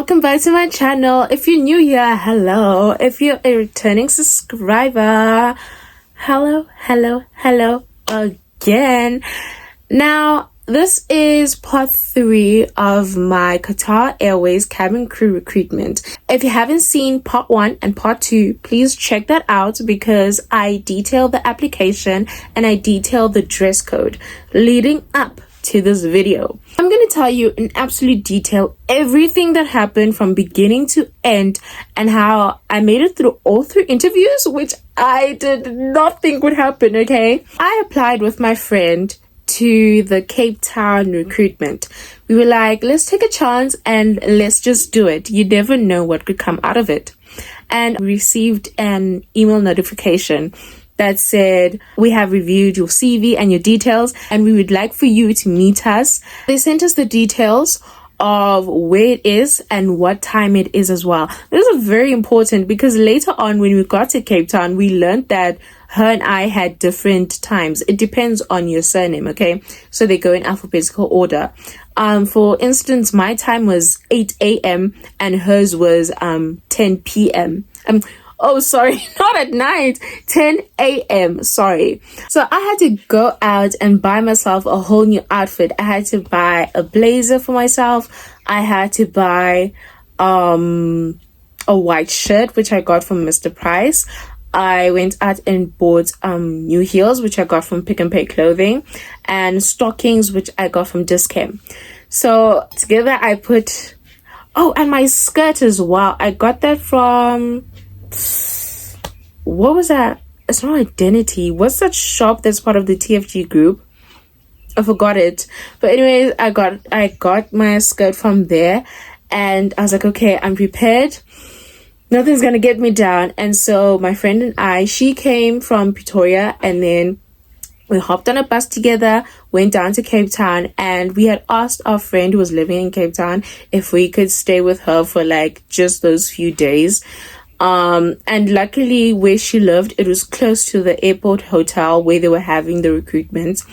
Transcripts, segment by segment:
welcome back to my channel. If you're new here, hello. If you're a returning subscriber, hello again. Now, this is part 3 of my Qatar Airways cabin crew recruitment. If you haven't seen part 1 and part 2, please check that out because I detail the application and I detail the dress code leading up to this video. I'm going to tell you in absolute detail everything that happened from beginning to end and how I made it through all 3 interviews, which I did not think would happen, okay? I applied with my friend to the Cape Town recruitment. We were like, let's take a chance and let's just do it. You never know what could come out of it. And we received an email notification that said, we have reviewed your CV and your details and we would like for you to meet us. They sent us the details of where it is and what time it is as well. This is very important because later on when we got to Cape Town, we learned that her and I had different times. It depends on your surname, okay? So they go in alphabetical order. For instance, my time was 8 a.m. and hers was 10 p.m. Oh, sorry, not at night, 10 a.m. Sorry. So I had to go out and buy myself a whole new outfit. I had to buy a blazer for myself. I had to buy a white shirt, which I got from Mr. Price. I went out and bought new heels, which I got from Pick and Pay Clothing, and stockings, which I got from Discount. So together I put, and my skirt as well. I got that from, what was that? It's not Identity. What's that shop that's part of the TFG group? I forgot it. But anyways, I got my skirt from there and I was like, okay, I'm prepared. Nothing's gonna get me down. And so my friend and I, she came from Pretoria and then we hopped on a bus together, went down to Cape Town, and we had asked our friend who was living in Cape Town if we could stay with her for like just those few days. And luckily where she lived, it was close to the airport hotel where they were having the recruitment.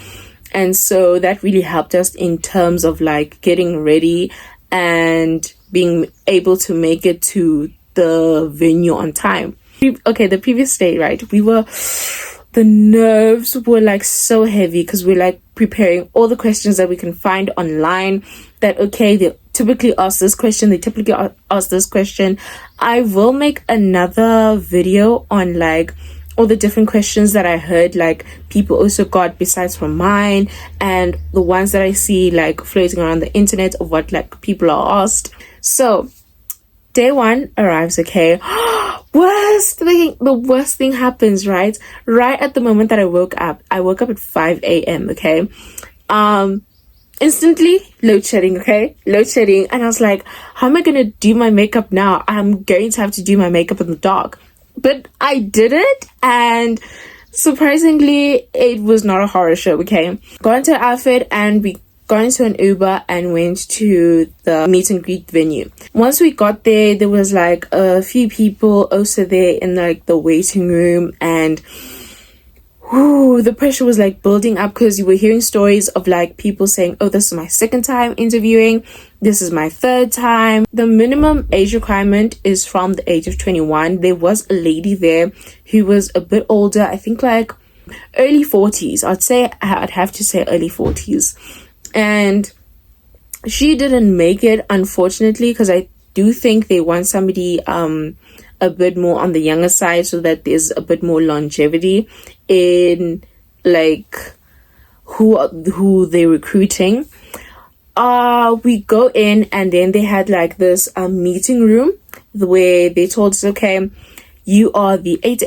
And so that really helped us in terms of like getting ready and being able to make it to the venue on time. Okay, the previous day, right? The nerves were like so heavy because we're like preparing all the questions that we can find online that, okay, they typically ask this question, they typically ask this question. I will make another video on like all the different questions that I heard like people also got besides from mine and the ones that I see like floating around the internet of what like people are asked. So day 1 arrives, okay. The worst thing happens, right at the moment that I woke up at 5 a.m. okay. Instantly load shedding, and I was like, how am I gonna do my makeup now? I'm going to have to do my makeup in the dark. But I did it, and surprisingly it was not a horror show, okay. Got into an outfit and we got into an Uber and went to the meet and greet venue. Once we got there, there was like a few people also there in like the waiting room, and the pressure was like building up because you were hearing stories of like people saying, oh, this is my 2nd time interviewing, this is my 3rd time. The minimum age requirement is from the age of 21. There was a lady there who was a bit older, I think like early 40s. I'd have to say early 40s. And she didn't make it, unfortunately, because I do think they want somebody a bit more on the younger side so that there's a bit more longevity in like who they're recruiting. We go in and then they had like this meeting room where they told us, okay, you are the 8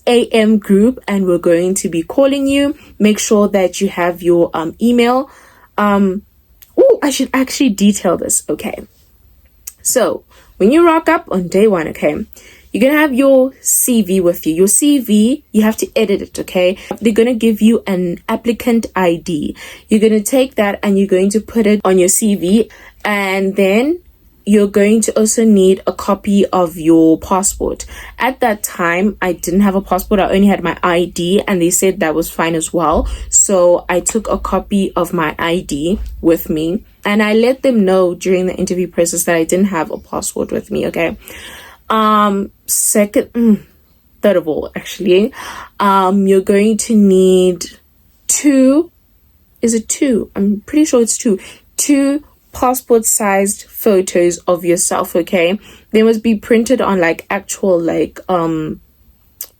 a.m. group and we're going to be calling you. Make sure that you have your email. I should actually detail this, okay. So when you rock up on day 1, okay, you're gonna have your CV with you. Your CV, you have to edit it, okay. They're gonna give you an applicant ID. You're gonna take that and you're going to put it on your CV, and then you're going to also need a copy of your passport. At that time, I didn't have a passport. I only had my ID, and they said that was fine as well. So I took a copy of my ID with me. And I let them know during the interview process that I didn't have a passport with me, okay? Third of all, actually, you're going to need two? I'm pretty sure it's two passport-sized photos of yourself, okay? They must be printed on like actual like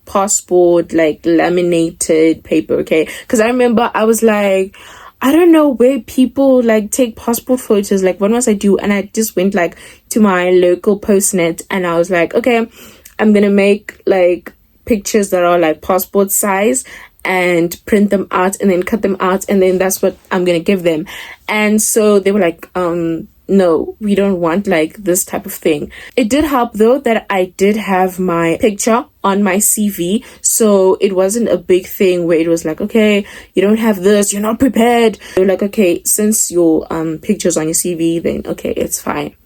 passport like laminated paper, okay? Because I remember I was like, I don't know where people like take passport photos, like what must I do? And I just went like to my local postnet and I was like, okay, I'm gonna make like pictures that are like passport size and print them out and then cut them out, and then that's what I'm gonna give them. And so they were like, no, we don't want like this type of thing. It did help though that I did have my picture on my CV, so it wasn't a big thing where it was like, okay, you don't have this, you're not prepared. They're like, okay, since your picture's on your CV, then okay, it's fine.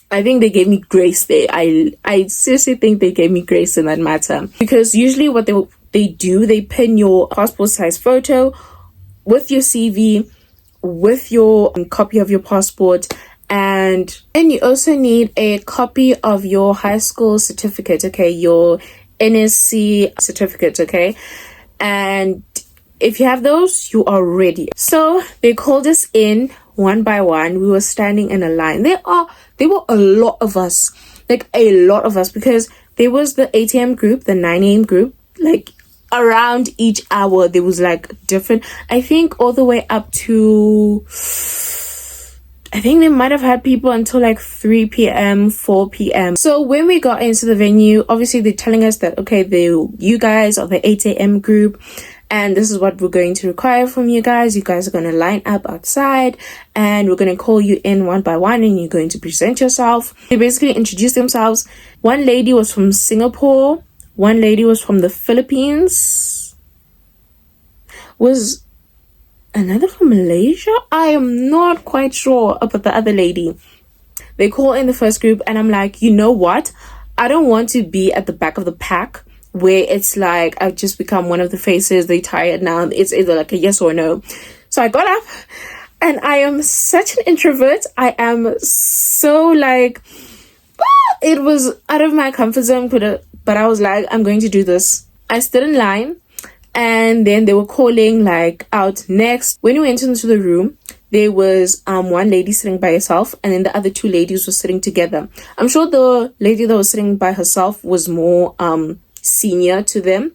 I think they gave me grace there. I seriously think they gave me grace in that matter, because usually what they do, they pin your passport size photo with your CV, with your copy of your passport, and then you also need a copy of your high school certificate, okay, your NSC certificate, okay? And if you have those, you are ready. So they called us in one by one. We were standing in a line. There were a lot of us, because there was the 8 a.m. group, the 9 a.m. group, like around each hour there was like different, I think all the way up to, I think they might have had people until like 3 p.m, 4 p.m. So when we got into the venue, obviously they're telling us that, okay, you guys are the 8 a.m. group, and this is what we're going to require from you guys. You guys are going to line up outside and we're going to call you in one by one and you're going to present yourself. They basically introduced themselves. One lady was from Singapore, one lady was from the Philippines, was another from Malaysia. I am not quite sure about the other lady. They call in the first group and I'm like, you know what? I don't want to be at the back of the pack where it's like I've just become one of the faces. They tired now. It's either like a yes or no. So I got up, and I am such an introvert. I am so like, it was out of my comfort zone, but I was like, I'm going to do this. I stood in line, and then they were calling like out next. When we went into the room, there was one lady sitting by herself, and then the other two ladies were sitting together. I'm sure the lady that was sitting by herself was more senior to them.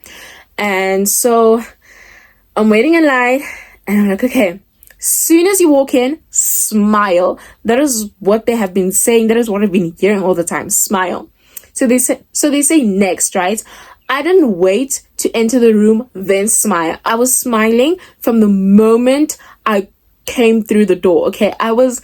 And so I'm waiting in line, and I'm like, okay, soon as you walk in, smile. That is what they have been saying. That is what I've been hearing all the time. Smile. So they say next, right? I didn't wait to enter the room, then smile. I was smiling from the moment I came through the door. Okay, I was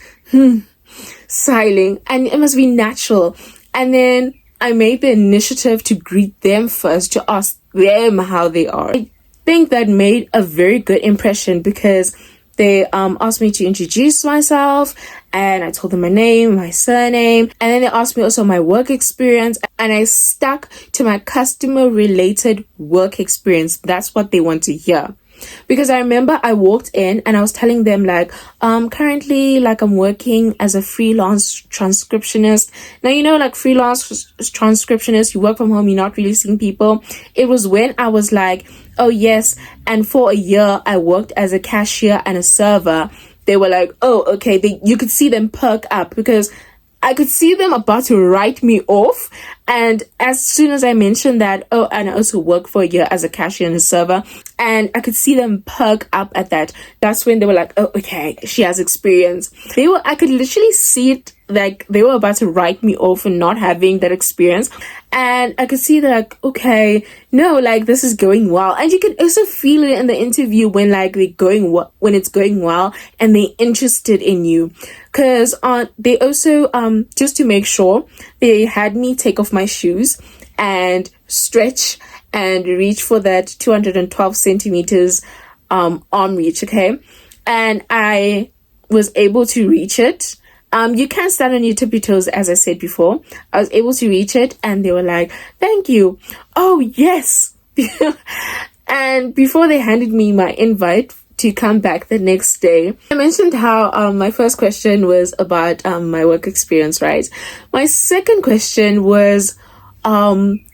smiling, and it must be natural. And then I made the initiative to greet them first, to ask them how they are. I think that made a very good impression, because they asked me to introduce myself, and I told them my name, my surname, and then they asked me also my work experience, and I stuck to my customer related work experience. That's what they want to hear. Because I remember I walked in and I was telling them like, currently like I'm working as a freelance transcriptionist. Now, you know, like freelance transcriptionist, you work from home, you're not really seeing people. It was when I was like, oh yes, and for a year I worked as a cashier and a server. They were like, oh, okay. You could see them perk up, because I could see them about to write me off. And as soon as I mentioned that, oh, and I also work for a year as a cashier and a server, and I could see them perk up at that. That's when they were like, oh, okay, she has experience. I could literally see it, like they were about to write me off for not having that experience. And I could see that, like, okay, no, like this is going well. And you can also feel it in the interview when like when it's going well and they're interested in you. Because they also, just to make sure, they had me take off my shoes and stretch and reach for that 212 centimeters arm reach, okay? And I was able to reach it. You can't stand on your tippy toes, as I said before. I was able to reach it, and they were like, thank you. Oh, yes. And before they handed me my invite to come back the next day. I mentioned how my first question was about my work experience, right? My second question was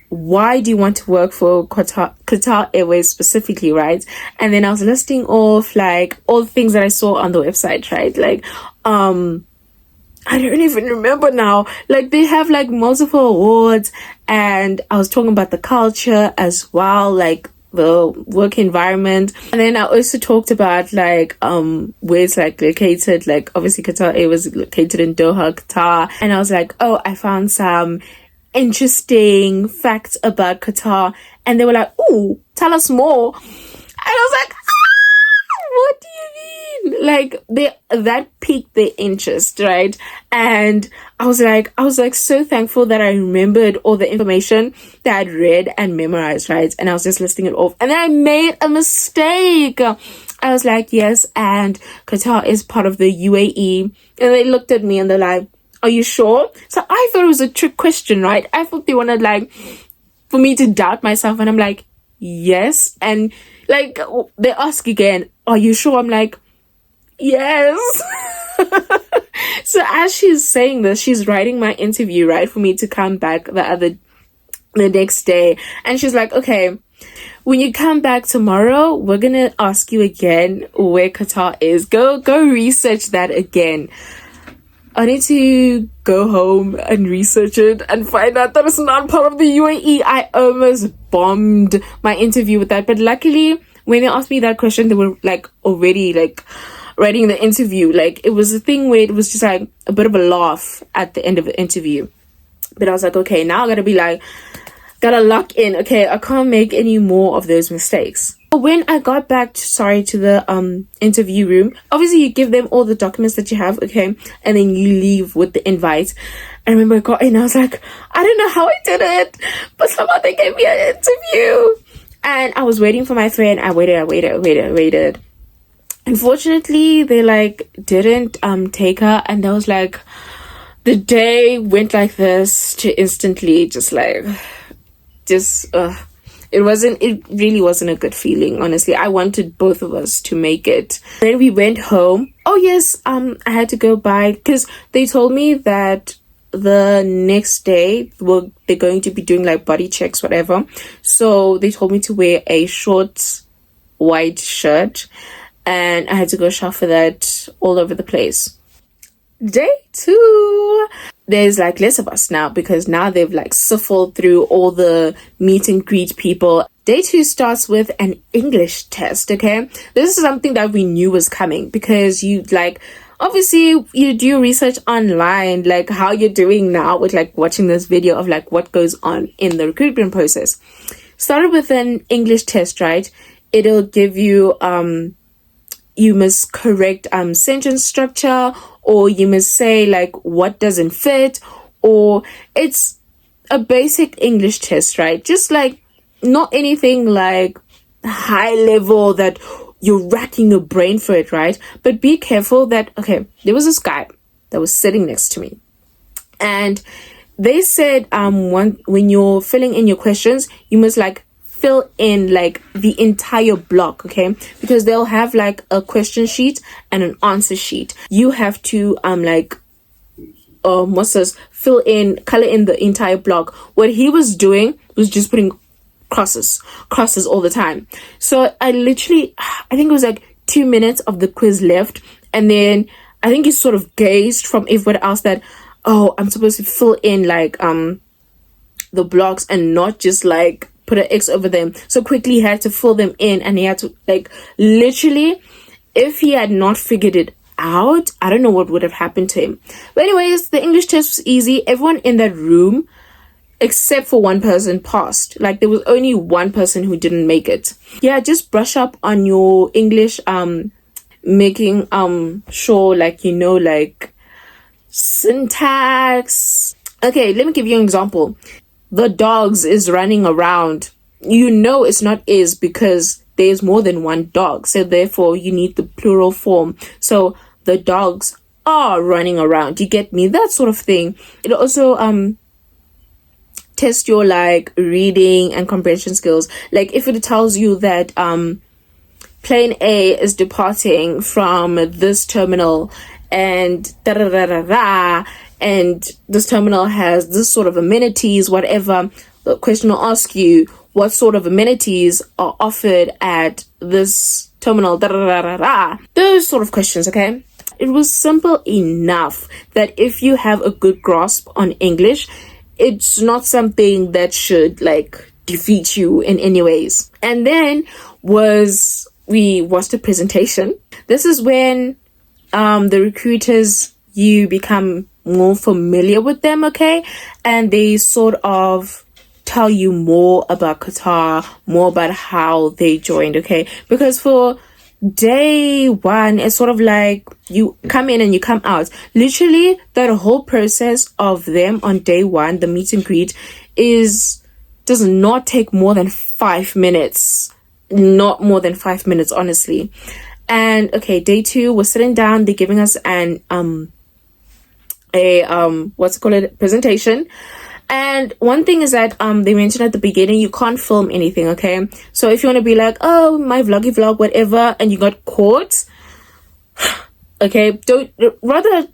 why do you want to work for Qatar Airways specifically, right? And then I was listing off like all the things that I saw on the website, right? Like I don't even remember now. Like they have like multiple awards, and I was talking about the culture as well, like the work environment. And then I also talked about like where it's like located. Like obviously Qatar Airways is located in Doha, Qatar. And I was like, oh, I found some interesting facts about Qatar. And they were like, oh, tell us more. And I was like, what do you mean? Like that piqued their interest, right? And I was like so thankful that I remembered all the information that I'd read and memorized, right? And I was just listing it off. And then I made a mistake. I was like, yes, and Qatar is part of the UAE. And they looked at me and they're like, are you sure? So I thought it was a trick question, right? I thought they wanted like for me to doubt myself, and I'm like, yes. And like they ask again, are you sure? I'm like, yes. So as she's saying this, she's writing my interview, right, for me to come back the next day. And she's like, okay, when you come back tomorrow, we're gonna ask you again where Qatar is. Go research that again. I need to go home and research it and find out that it's not part of the UAE. I almost bombed my interview with that. But luckily, when they asked me that question, they were like already like writing the interview. Like it was a thing where it was just like a bit of a laugh at the end of the interview. But I was like, okay, now I gotta lock in. Okay, I can't make any more of those mistakes. When I got back to the interview room, obviously you give them all the documents that you have, okay, and then you leave with the invite. I remember I got in, I was like, I don't know how I did it, but somehow they gave me an interview. And I was waiting for my friend. I waited. Unfortunately, they like didn't take her, and I was like, the day went like this to instantly it really wasn't a good feeling, honestly. I wanted both of us to make it. Then we went home. Oh yes, I had to go by, because they told me that the next day they're going to be doing like body checks, whatever. So they told me to wear a short white shirt, and I had to go shop for that all over the place. Day 2, there's like less of us now, because now they've like shuffled through all the meet and greet people. Day 2 starts with an English test, okay? This is something that we knew was coming, because you like, obviously you do research online, like how you're doing now with like watching this video of like what goes on in the recruitment process. Started with an English test, right? It'll give you, you must correct sentence structure, or you must say like what doesn't fit, or it's a basic English test, right? Just like not anything like high level that you're racking your brain for it, right? But be careful that, okay, there was this guy that was sitting next to me, and they said when you're filling in your questions, you must like fill in like the entire block, okay? Because they'll have like a question sheet and an answer sheet. You have to color in the entire block. What he was doing was just putting crosses all the time. So I think it was like 2 minutes of the quiz left, and then I think he sort of gazed from everyone else that, oh, I'm supposed to fill in like the blocks and not just like put an X over them. So quickly he had to fill them in, and he had to like literally, if he had not figured it out, I don't know what would have happened to him. But anyways, the English test was easy. Everyone in that room except for one person passed. Like there was only one person who didn't make it. Yeah, just brush up on your English, making sure like you know like syntax. Okay, let me give you an example. The dogs is running around. You know it's not is, because there's more than one dog. So therefore you need the plural form. So the dogs are running around. You get me? That sort of thing. It also test your like reading and comprehension skills. Like if it tells you that plane A is departing from this terminal, and da da da da da, and this terminal has this sort of amenities, whatever. The question will ask you what sort of amenities are offered at this terminal, da da da da da. Those sort of questions, okay? It was simple enough that if you have a good grasp on English, it's not something that should like defeat you in any ways. And then we watched a presentation. This is when the recruiters, you become more familiar with them, okay? And they sort of tell you more about Qatar, more about how they joined, okay? Because for day one, it's sort of like you come in and you come out. Literally, that whole process of them on day one, the meet and greet, does not take more than 5 minutes. Not more than 5 minutes, honestly. And okay, day two, we're sitting down, they're giving us presentation. And one thing is that they mentioned at the beginning, you can't film anything, okay? So if you want to be like, oh, my vloggy vlog, whatever, and you got caught, okay, rather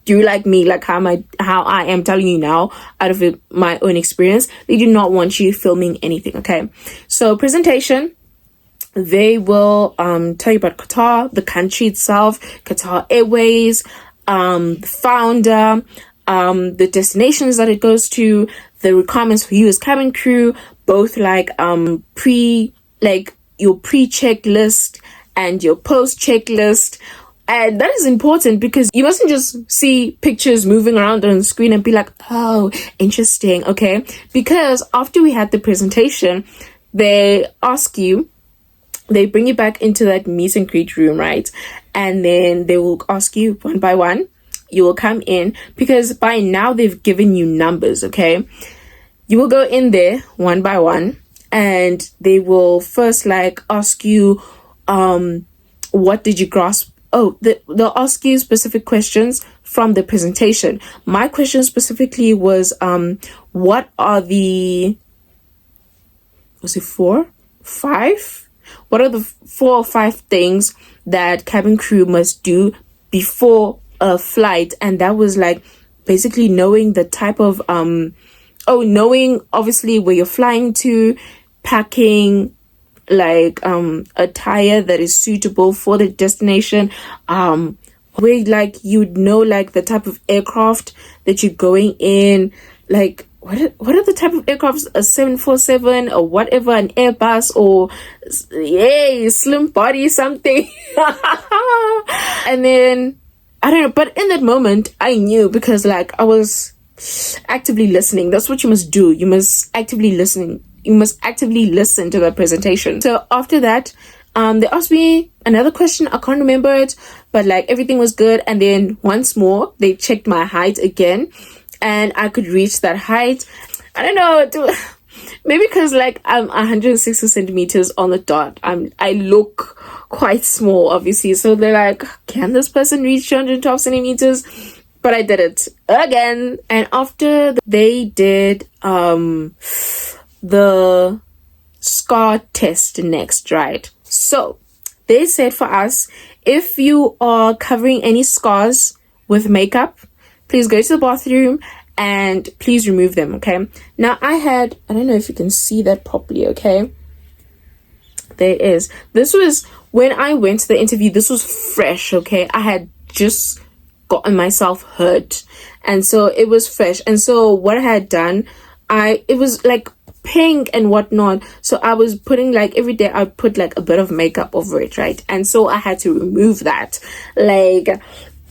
do like me, like how I am telling you now, out of my own experience. They do not want you filming anything, okay? So presentation, they will tell you about Qatar, the country itself, Qatar Airways, the founder, the destinations that it goes to, the requirements for you as cabin crew, both like your pre-check list and your post-check list. And that is important because you mustn't just see pictures moving around on the screen and be like, oh, interesting, okay? Because after we had the presentation, they bring you back into that meet and greet room, right? And then they will ask you one by one. You will come in because by now they've given you numbers, okay? You will go in there one by one and they will first like ask you, what did you grasp? Oh, they'll ask you specific questions from the presentation. My question specifically was, what are the, was it 4, 5? What are the 4 or 5 things that cabin crew must do before a flight? And that was like basically knowing the type of knowing obviously where you're flying to, packing like attire that is suitable for the destination, where like you'd know like the type of aircraft that you're going in, like what are the type of aircrafts, a 747 or whatever, an Airbus or slim body something. And then I don't know, but in that moment I knew because like I was actively listening. That's what you must do. You must actively listen. You must actively listen to the presentation. So after that, they asked me another question. I can't remember it, but like everything was good. And then once more, they checked my height again, and I could reach that height. I don't know, maybe because like I'm 160 centimeters on the dot. I look quite small, obviously. So they're like, can this person reach 212 centimeters? But I did it again. And after they did the scar test next, right? So they said for us, if you are covering any scars with makeup, please go to the bathroom and please remove them, okay? Now I don't know if you can see that properly, okay? There it is. This was when I went to the interview. This was fresh, okay? I had just gotten myself hurt, and so it was fresh. And so what I had done, it was like pink and whatnot, so I was putting like every day I put like a bit of makeup over it, right? And so I had to remove that. Like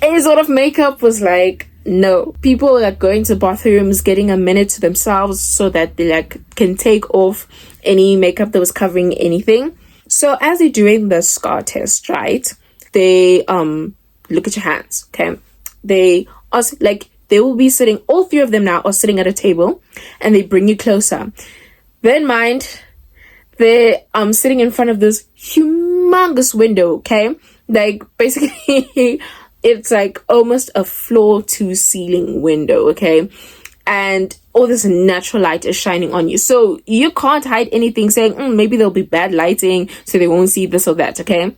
any sort of makeup was like, no. People like going to bathrooms, getting a minute to themselves so that they like can take off any makeup that was covering anything. So as they're doing the scar test, right, they look at your hands, okay? They also like, they will be sitting, all 3 of them now are sitting at a table, and they bring you closer. Bear in mind, they're sitting in front of this humongous window, okay? Like, basically, it's like almost a floor to ceiling window, okay? And all this natural light is shining on you. So you can't hide anything saying, maybe there'll be bad lighting, so they won't see this or that, okay?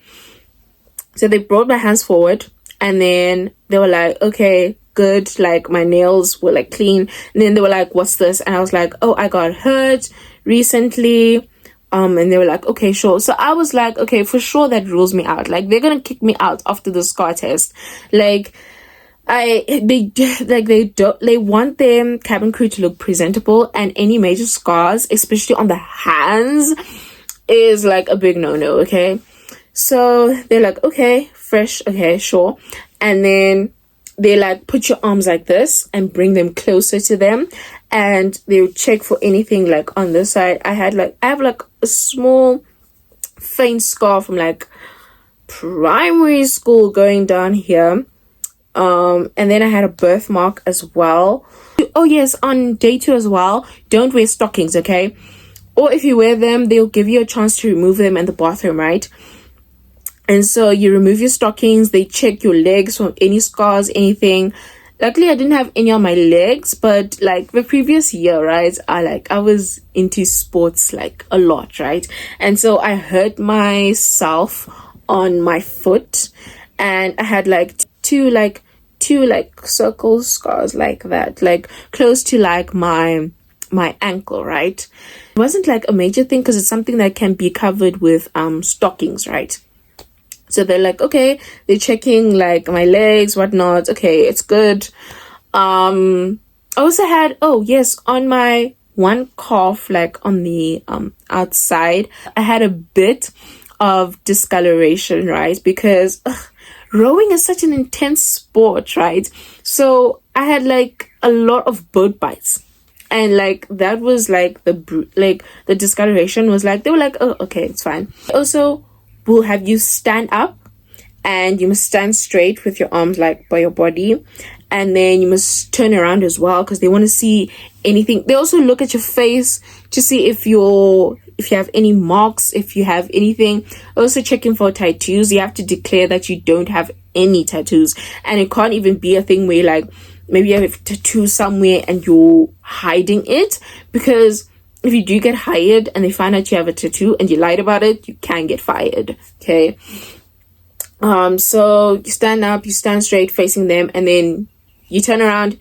So they brought my hands forward, and then they were like, okay, good. Like, my nails were like clean. And then they were like, what's this? And I was like, oh, I got hurt recently. And they were like, okay, sure. So I was like, okay, for sure that rules me out. Like, they're gonna kick me out after the scar test. Like, they want their cabin crew to look presentable, and any major scars, especially on the hands, is like a big no-no, okay? So they're like, okay, fresh, okay, sure. And then they like put your arms like this and bring them closer to them, and they would check for anything like on this side. I have like a small faint scar from like primary school going down here. And then I had a birthmark as well. Oh yes, on day 2 as well, don't wear stockings, okay? Or if you wear them, they'll give you a chance to remove them in the bathroom, right? And so you remove your stockings, they check your legs for any scars, anything. Luckily, I didn't have any on my legs, but like the previous year, right, I was into sports like a lot, right? And so I hurt myself on my foot, and I had like two circle scars like that, like close to like my ankle, right? It wasn't like a major thing because it's something that can be covered with stockings, right? So they're like, okay, they're checking like my legs, whatnot. Okay, it's good. I also had, oh yes, on my one calf, like on the outside, I had a bit of discoloration, right? Because rowing is such an intense sport, right? So I had like a lot of boat bites, and like that was like the discoloration was like, they were like, oh, okay, it's fine. Also, we'll have you stand up, and you must stand straight with your arms like by your body, and then you must turn around as well because they want to see anything. They also look at your face to see if you have any marks, if you have anything. Also checking for tattoos. You have to declare that you don't have any tattoos, and it can't even be a thing where like maybe you have a tattoo somewhere and you're hiding it, because if you do get hired and they find out you have a tattoo and you lied about it, you can get fired, okay? So you stand up, you stand straight facing them, and then you turn around,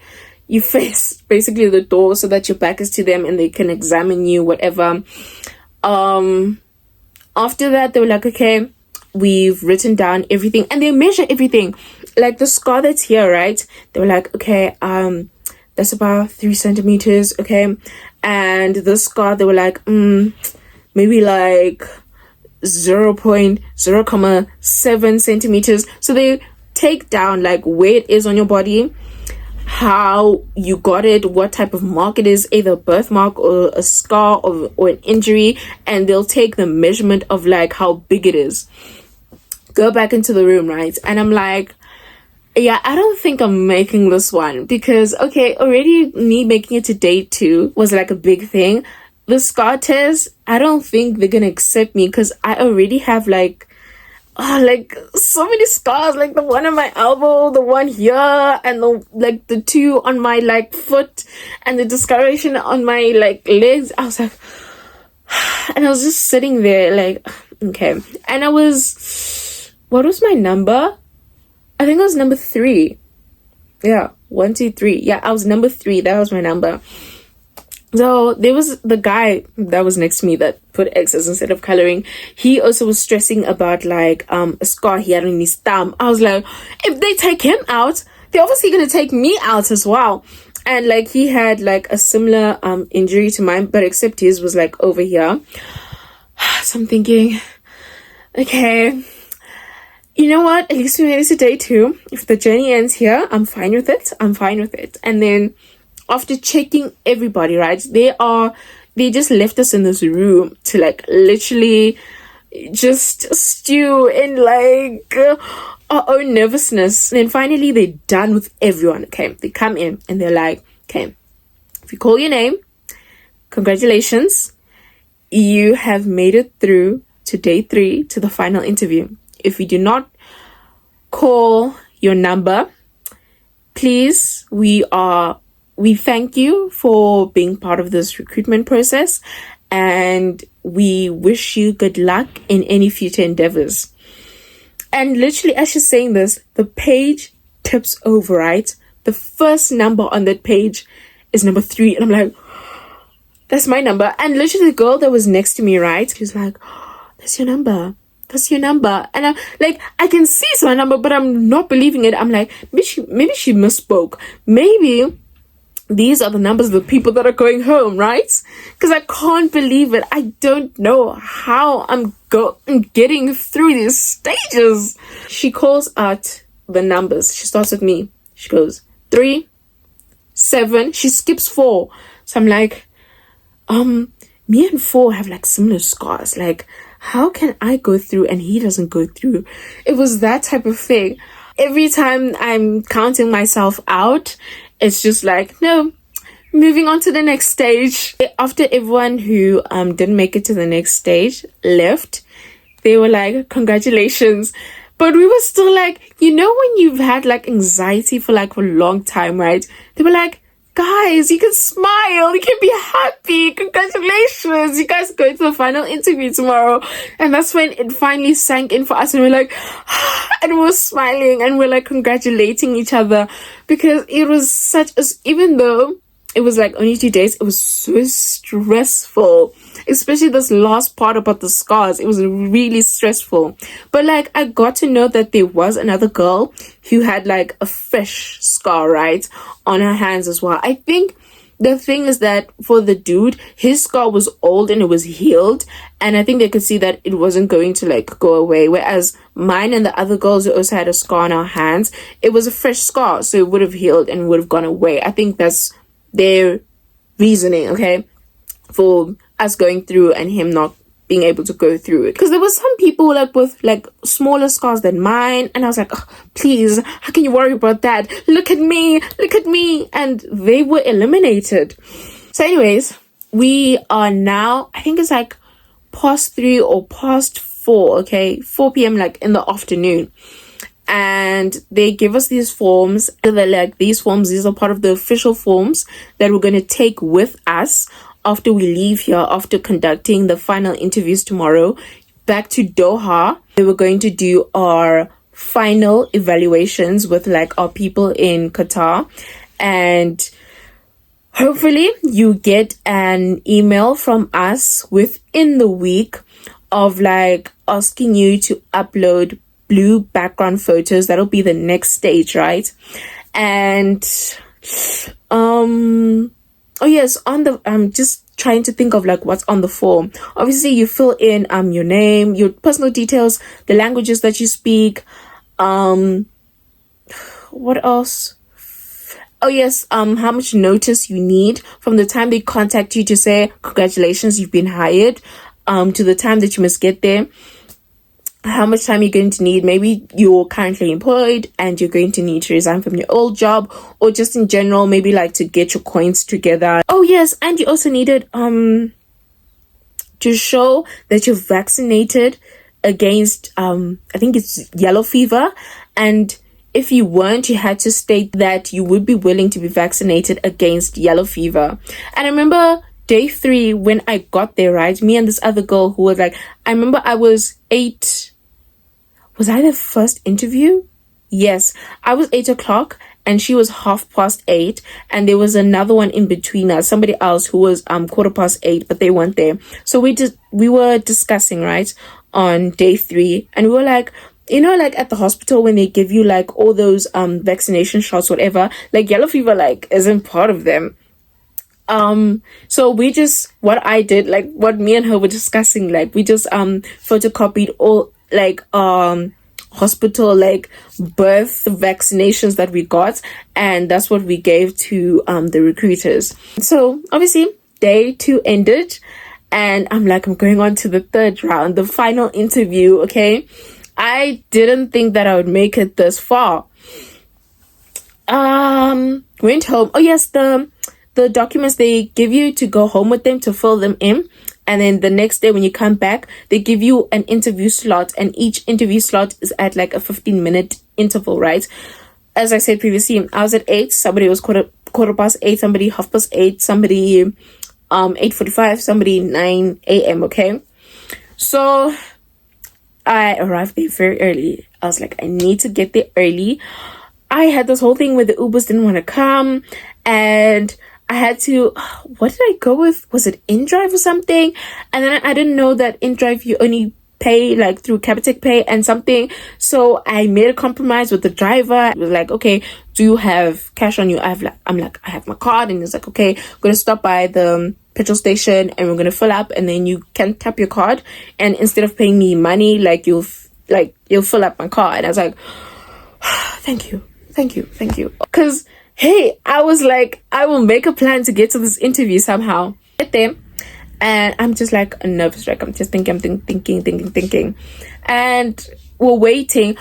you face basically the door so that your back is to them and they can examine you, whatever. After that, they were like, okay, we've written down everything, and they measure everything. Like the scar that's here, right? They were like, okay, that's about 3 centimeters, okay? And the scar, they were like, maybe like 0.7 centimeters. So they take down like where it is on your body, how you got it, what type of mark it is, either a birthmark or a scar or an injury, and they'll take the measurement of like how big it is. Go back into the room, right? And I'm like, yeah, I don't think I'm making this one, because okay, already me making it to day 2 was like a big thing. The scar test, I don't think they're gonna accept me because I already have like so many scars, like the one on my elbow, the one here, and the 2 on my like foot, and the discoloration on my like legs. I was like, and I was just sitting there like, okay. And what was my number? I think I was number 3. Yeah, 1, 2, 3. Yeah, I was number 3. That was my number. So there was the guy that was next to me that put X's instead of coloring. He also was stressing about like a scar he had on his thumb. I was like, if they take him out, they're obviously gonna take me out as well. And like he had like a similar injury to mine, but except his was like over here. So I'm thinking, okay, you know what? At least we made it to day 2. If the journey ends here, I'm fine with it. And then after checking everybody, right, they just left us in this room to like literally just stew in like our own nervousness. And then finally they're done with everyone. Okay, they come in and they're like, okay, if you call your name, congratulations, you have made it through to day 3 to the final interview. If you do not call your number, please, we are we thank you for being part of this recruitment process, and we wish you good luck in any future endeavors. And literally, as she's saying this, the page tips over, right? The first number on that page is number 3. And I'm like, that's my number. And literally the girl that was next to me, right? She was like, oh, that's your number. That's your number. And I'm like, I can see it's my number, but I'm not believing it. I'm like, maybe she misspoke. Maybe these are the numbers of the people that are going home, right? Because I can't believe it. I don't know how I'm getting through these stages. She calls out the numbers. She starts with me. She goes 3, 7. She skips 4. So I'm like, me and 4 have like similar scars. Like, how can I go through and he doesn't go through? It was that type of thing. Every time I'm counting myself out, it's just like, no, moving on to the next stage. After everyone who didn't make it to the next stage left, they were like, congratulations. But we were still like, you know, when you've had like anxiety for like a long time, right? They were like, guys, you can smile, you can be happy, congratulations, you guys go to the final interview tomorrow. And that's when it finally sank in for us, and we're like, and we were smiling and we're like congratulating each other, because it was even though it was like only 2 days, it was so stressful, especially this last part about the scars. It was really stressful. But like, I got to know that there was another girl who had like a fresh scar, right, on her hands as well. I think the thing is that for the dude, his scar was old and it was healed, and I think they could see that it wasn't going to like go away, whereas mine and the other girls who also had a scar on our hands, it was a fresh scar, so it would have healed and would have gone away. I think that's their reasoning, okay, for us going through and him not being able to go through it. Because there was some people like with like smaller scars than mine, and I was like, oh, please, how can you worry about that? Look at me, and they were eliminated. So anyways, we are now, I think it's like past 3 or past 4, okay, 4 p.m. like in the afternoon. And they give us these forms. They're like, these are part of the official forms that we're going to take with us after we leave here, after conducting the final interviews tomorrow, back to Doha. We were going to do our final evaluations with like our people in Qatar, and hopefully you get an email from us within the week of like asking you to upload blue background photos. That'll be the next stage, right? And oh yes, on the I'm just trying to think of like what's on the form. Obviously you fill in your name, your personal details, the languages that you speak, what else? Oh yes, how much notice you need from the time they contact you to say congratulations, you've been hired, to the time that you must get there. How much time you're going to need. Maybe you're currently employed and you're going to need to resign from your old job, or just in general, maybe like to get your coins together. Oh yes, and you also needed to show that you're vaccinated against I think it's yellow fever, and if you weren't, you had to state that you would be willing to be vaccinated against yellow fever. And I remember day 3 when I got there, right, me and this other girl who was like, I remember I was 8. Was I the first interview? Yes, I was 8 o'clock and she was 8:30, and there was another one in between us, somebody else who was 8:15, but they weren't there. So we were discussing, right, on day 3, and we were like, you know, like at the hospital when they give you like all those vaccination shots, whatever, like yellow fever like isn't part of them. So we just, what I did, like what me and her were discussing, like we just photocopied all like hospital like birth vaccinations that we got, and that's what we gave to the recruiters. So obviously day 2 ended, and I'm going on to the 3rd round, the final interview. Okay, I didn't think that I would make it this far. Went home. Oh yes, the documents they give you to go home with them to fill them in, and then the next day when you come back, they give you an interview slot, and each interview slot is at like a 15-minute interval, right? As I said previously, I was at 8, somebody was 8:15, somebody 8:30, somebody 8:45, somebody 9 a.m. Okay, so I arrived there very early. I was like, I need to get there early. I had this whole thing where the Ubers didn't want to come, and I had to, what did I go with? Was it InDrive or something? And then I didn't know that InDrive you only pay like through Capitec Pay and something. So I made a compromise with the driver. It was like, okay, do you have cash on you? I'm like, I have my card. And he's like, okay, I'm gonna stop by the petrol station and we're gonna fill up, and then you can tap your card, and instead of paying me money, like you'll fill up my card. And I was like, thank you. Because hey, I was like, I will make a plan to get to this interview somehow. Get there, and I'm just like a nervous wreck. I'm just thinking. And we're waiting.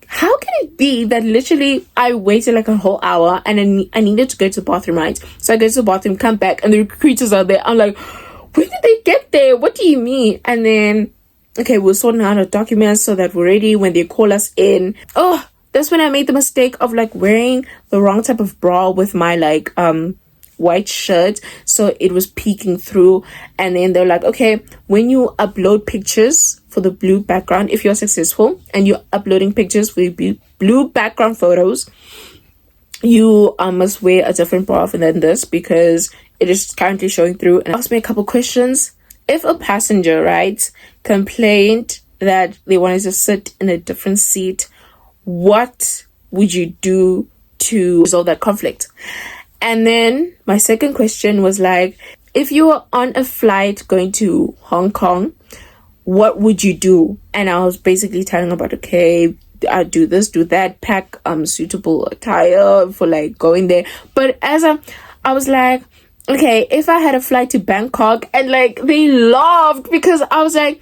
How can it be that literally I waited like a whole hour and I needed to go to the bathroom, right? So I go to the bathroom, come back, and the recruiters are there. I'm like, when did they get there? What do you mean? And then, okay, we're sorting out our documents so that we're ready when they call us in. Oh, that's when I made the mistake of like wearing the wrong type of bra with my like white shirt, so it was peeking through. And then they're like, okay, when you upload pictures for the blue background, if you're successful and you're uploading pictures for blue background photos, you must wear a different bra than this because it is currently showing through. And asked me a couple questions. If a passenger, right, complained that they wanted to sit in a different seat, what would you do to resolve that conflict? And then my second question was like, if you were on a flight going to Hong Kong, what would you do? And I was basically telling about, okay, I'll do this, do that, pack suitable attire for like going there. But as I was like, okay, if I had a flight to Bangkok, and like they laughed because I was like,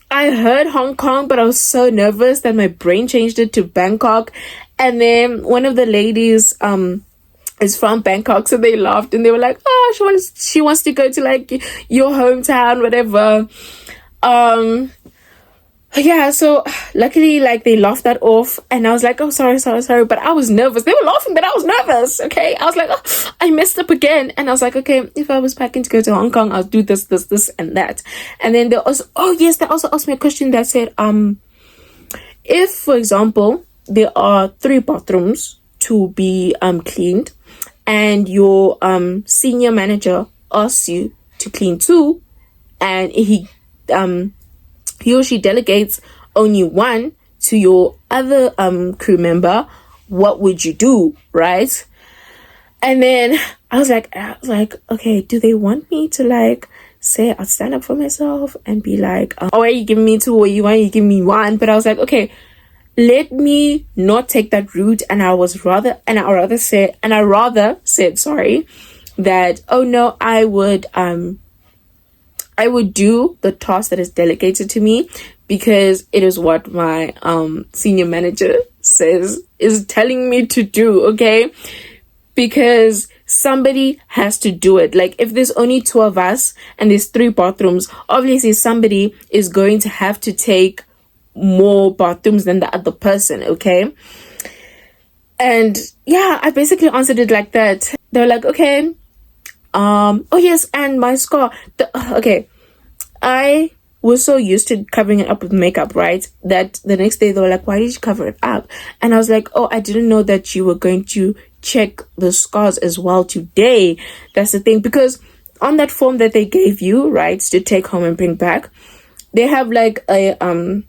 I heard Hong Kong, but I was so nervous that my brain changed it to Bangkok. And then one of the ladies is from Bangkok, so they laughed and they were like, oh, she wants to go to like your hometown, whatever. Yeah, so luckily like they laughed that off, and I was like, oh, sorry, but I was nervous. They were laughing, but I was nervous. Okay, I was like, oh, I messed up again. And I was like, okay, if I was packing to go to Hong Kong, I'll do this and that. And then they also asked me a question that said, if for example there are 3 bathrooms to be cleaned, and your senior manager asks you to clean 2, and he or she delegates only 1 to your other crew member, what would you do, right? And then I was like, okay, do they want me to like say I'll stand up for myself and be like, oh, are you giving me 2 or you want you give me 1? But I was like, okay, let me not take that route. And I rather said sorry, that, oh no, I would do the task that is delegated to me, because it is what my senior manager is telling me to do, okay? Because somebody has to do it. Like if there's only 2 of us and there's 3 bathrooms, obviously somebody is going to have to take more bathrooms than the other person, okay? And yeah, I basically answered it like that. They were like, okay, oh yes, and my scar. Okay, I was so used to covering it up with makeup, right, that the next day they were like, why did you cover it up? And I was like, oh, I didn't know that you were going to check the scars as well today. That's the thing, because on that form that they gave you, right, to take home and bring back, they have like a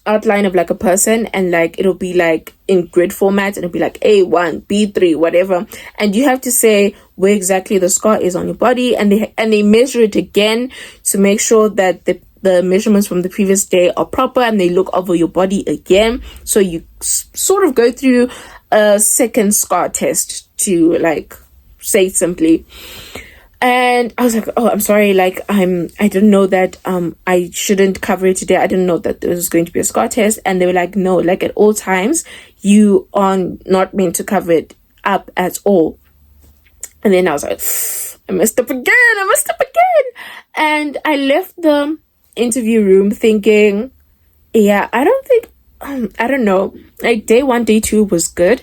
outline of like a person, and like it'll be like in grid format, and it'll be like A1, B3, whatever, and you have to say where exactly the scar is on your body, and they measure it again to make sure that the measurements from the previous day are proper, and they look over your body again. So you sort of go through a second scar test, to like say it simply. And I was like, oh, I'm sorry, like I didn't know that I shouldn't cover it today. I didn't know that there was going to be a scar test. And they were like, no, like at all times you are not meant to cover it up at all. And then I was like, I messed up again. And I left the interview room thinking, yeah, I don't know, like day 1, day 2 was good,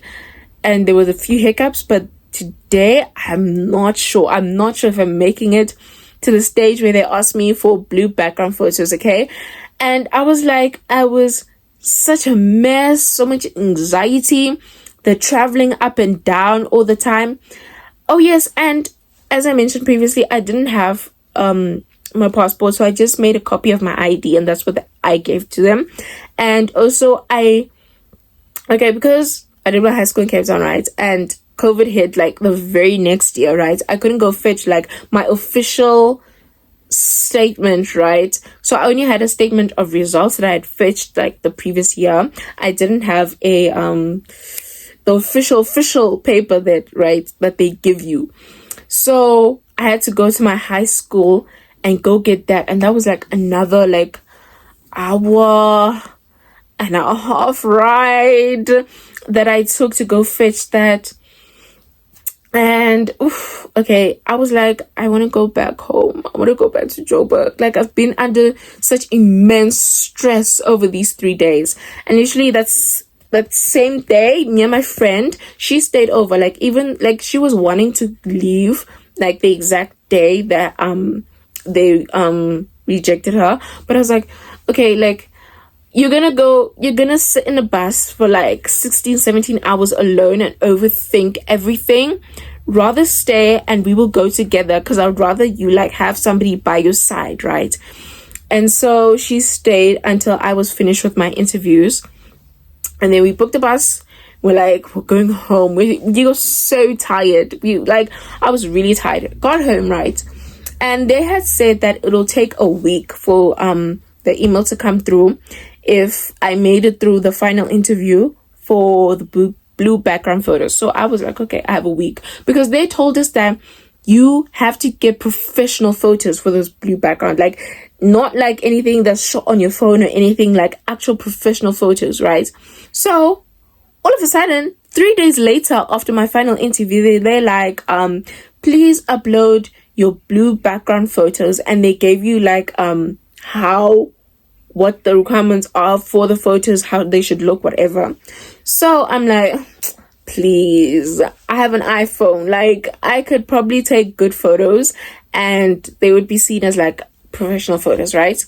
and there was a few hiccups, but today, I'm not sure if I'm making it to the stage where they ask me for blue background photos, okay? And I was such a mess, so much anxiety, the traveling up and down all the time. Oh yes, and as I mentioned previously, I didn't have my passport, so I just made a copy of my ID, and that's what I gave to them. And also because I did my high school in Cape Town, right? And COVID hit like the very next year, right? I couldn't go fetch like my official statement, right? So I only had a statement of results that I had fetched like the previous year. I didn't have a the official paper that they give you. So I had to go to my high school and go get that, and that was like another like hour and a half ride that I took to go fetch that. And okay, I was like, I want to go back home. I want to go back to Joburg. Like, I've been under such immense stress over these 3 days, and literally that same day, me and my friend, she stayed over. Like, even like she was wanting to leave like the exact day that they rejected her, but I was like, okay, like, you're gonna sit in a bus for like 16-17 hours alone and overthink everything. Rather stay and we will go together, because I'd rather you like have somebody by your side, right? And so she stayed until I was finished with my interviews, and then we booked a bus. We're going home. We were so tired. I was really tired. Got home, right? And they had said that it'll take a week for the email to come through if I made it through the final interview for the blue background photos. So I was like, okay, I have a week, because they told us that you have to get professional photos for those blue background, like not like anything that's shot on your phone or anything, like actual professional photos, right? So all of a sudden, 3 days later, after my final interview, they're like, please upload your blue background photos, and they gave you like what the requirements are for the photos, how they should look, whatever. So I'm like, please, I have an iPhone. Like, I could probably take good photos and they would be seen as like professional photos, right?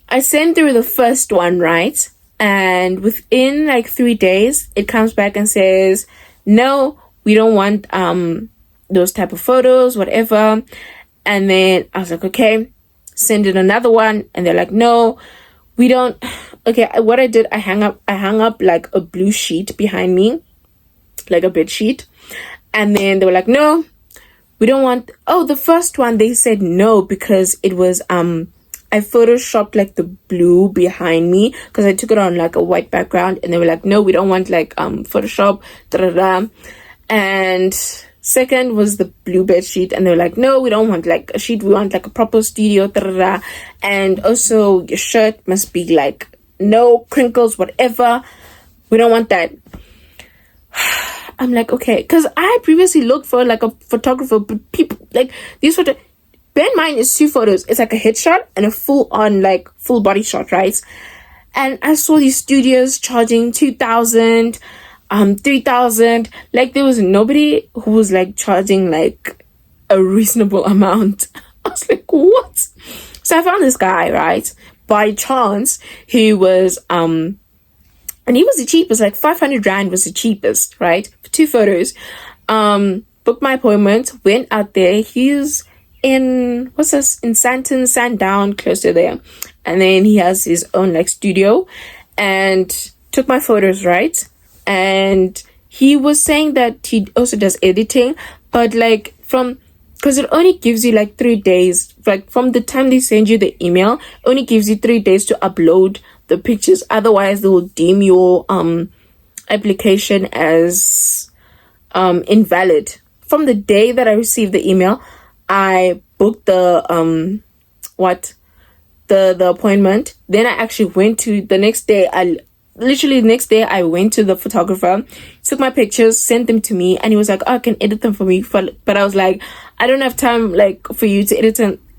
I sent through the first one, right? And within like 3 days, it comes back and says, no, we don't want those type of photos, whatever. And then I was like, okay, send in another one, and they're like, no, we don't. Okay, what I did, I hung up like a blue sheet behind me, like a bed sheet, and then they were like, no, we don't want. Oh, the first one, they said no because it was I photoshopped like the blue behind me, because I took it on like a white background, and they were like, no, we don't want like Photoshop, and second was the blue bed sheet, and they were like, no, we don't want like a sheet, we want like a proper studio, and also your shirt must be like no crinkles, whatever, we don't want that. I'm like, okay, because I previously looked for like a photographer, but people like these photos, bear in mind, it's 2 photos, it's like a headshot and a full body shot, right? And I saw these studios charging 2,000, 3,000. Like, there was nobody who was like charging like a reasonable amount. I was like, what? So I found this guy, right? By chance, he was and he was the cheapest. Like 500 rand was the cheapest, right? For 2 photos. Booked my appointment, went out there. He's in Sandown, close to there, and then he has his own like studio, and took my photos, right? And he was saying that he also does editing, but like because it only gives you like 3 days, like from the time they send you the email, it only gives you 3 days to upload the pictures. Otherwise, they will deem your application as invalid. From the day that I received the email, I booked the appointment. Then I actually went to the next day. I went to the photographer, took my pictures, sent them to me, and he was like, oh, I can edit them for me. But I was like, I don't have time like for you to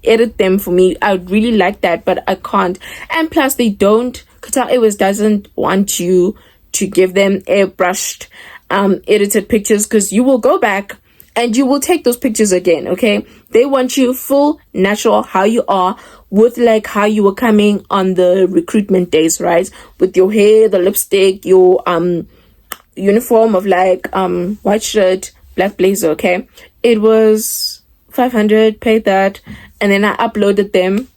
edit them for me. I would really like that, but I can't. And plus, Qatar Airways doesn't want you to give them airbrushed edited pictures, because you will go back and you will take those pictures again, okay? They want you full natural, how you are, with like how you were coming on the recruitment days, right? With your hair, the lipstick, your uniform of like white shirt, black blazer, okay? It was 500, paid that, and then I uploaded them.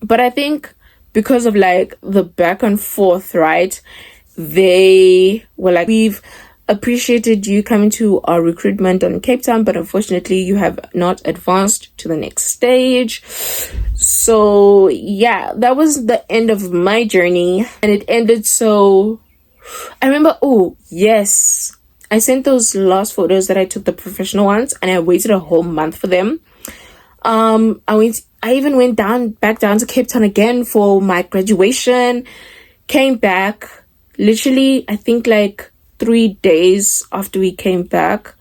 But I think because of like the back and forth, right, they were like, we've appreciated you coming to our recruitment on Cape Town, but unfortunately you have not advanced to the next stage. So yeah, that was the end of my journey, and it ended so... I remember, oh yes, I sent those last photos that I took, the professional ones, and I waited a whole month for them. I even went back down to Cape Town again for my graduation. Came back literally, I think like 3 days after we came back,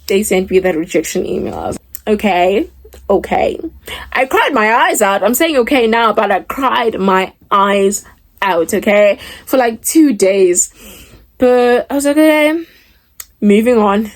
they sent me that rejection email. I was like, okay. I cried my eyes out. I'm saying okay now, but I cried my eyes out, okay, for like 2 days. But I was like, okay, moving on.